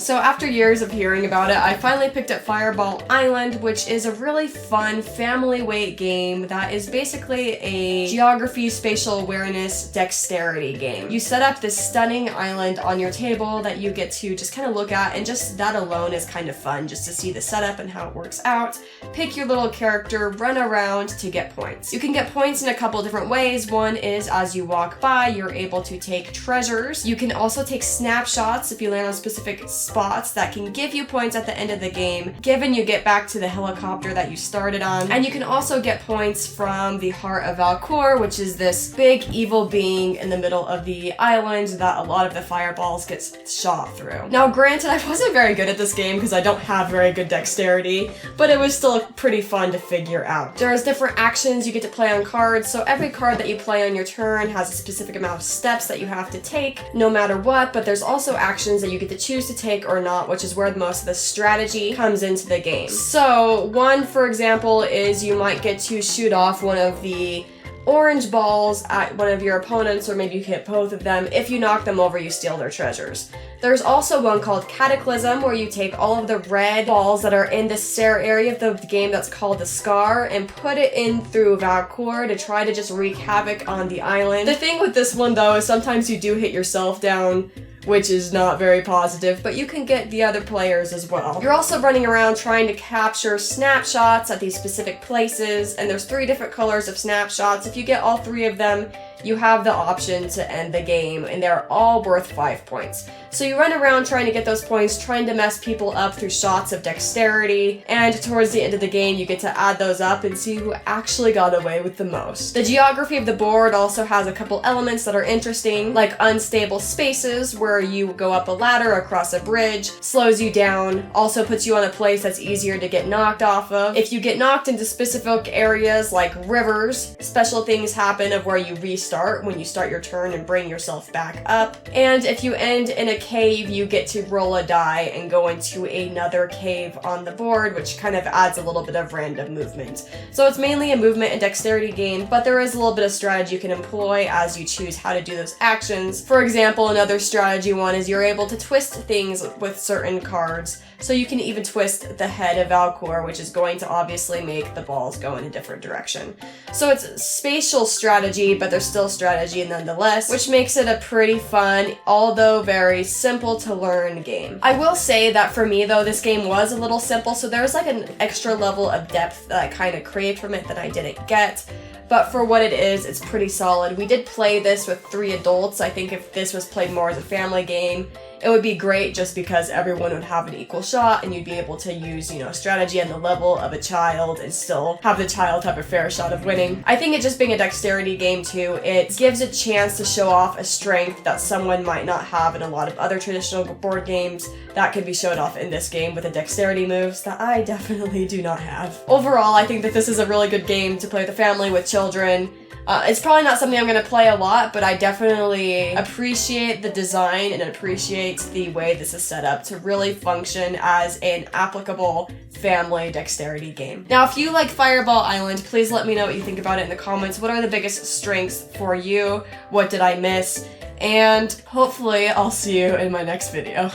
So after years of hearing about it, I finally picked up Fireball Island, which is a really fun family weight game that is basically a geography, spatial awareness, dexterity game. You set up this stunning island on your table that you get to just kind of look at, and just that alone is kind of fun, just to see the setup and how it works out. Pick your little character, run around to get points. You can get points in a couple different ways. One is as you walk by, you're able to take treasures. You can also take snapshots if you land on specific spots that can give you points at the end of the game, given you get back to the helicopter that you started on. And you can also get points from the Heart of Vul-Kar, which is this big evil being in the middle of the island that a lot of the fireballs get shot through. Now granted, I wasn't very good at this game because I don't have very good dexterity, but it was still pretty fun to figure out. There's different actions you get to play on cards, so every card that you play on your turn has a specific amount of steps that you have to take, no matter what, but there's also actions that you get to choose to take or not, which is where most of the strategy comes into the game. So one, for example, is you might get to shoot off one of the orange balls at one of your opponents, or maybe you hit both of them. If you knock them over, you steal their treasures. There's also one called Cataclysm, where you take all of the red balls that are in the Sarah area of the game that's called the Scar and put it in through Vul-Kar to try to just wreak havoc on the island. The thing with this one though is sometimes you do hit yourself down, which is not very positive, but you can get the other players as well. You're also running around trying to capture snapshots at these specific places, and there's 3 different colors of snapshots. If you get all 3 of them, you have the option to end the game, and they're all worth 5 points. So you run around trying to get those points, trying to mess people up through shots of dexterity, and towards the end of the game you get to add those up and see who actually got away with the most. The geography of the board also has a couple elements that are interesting, like unstable spaces where you go up a ladder across a bridge, slows you down, also puts you on a place that's easier to get knocked off of. If you get knocked into specific areas like rivers, special things happen of where you restart when you start your turn and bring yourself back up. And if you end in a cave, you get to roll a die and go into another cave on the board, which kind of adds a little bit of random movement. So it's mainly a movement and dexterity game, but there is a little bit of strategy you can employ as you choose how to do those actions. For example, another strategy one is you're able to twist things with certain cards. So you can even twist the head of Vul-Kar, which is going to obviously make the balls go in a different direction. So it's spatial strategy, but there's still strategy nonetheless, which makes it a pretty fun, although very simple to learn game. I will say that for me though, this game was a little simple, so there's like an extra level of depth that I kind of craved from it that I didn't get. But for what it is, it's pretty solid. We did play this with 3 adults. I think if this was played more as a family game, it would be great just because everyone would have an equal shot and you'd be able to use, strategy on the level of a child and still have the child have a fair shot of winning. I think it just being a dexterity game too, it gives a chance to show off a strength that someone might not have in a lot of other traditional board games that can be showed off in this game with the dexterity moves that I definitely do not have. Overall, I think that this is a really good game to play with the family, with children. It's probably not something I'm going to play a lot, but I definitely appreciate the design and appreciate the way this is set up to really function as an applicable family dexterity game. Now, if you like Fireball Island, please let me know what you think about it in the comments. What are the biggest strengths for you? What did I miss? And hopefully I'll see you in my next video.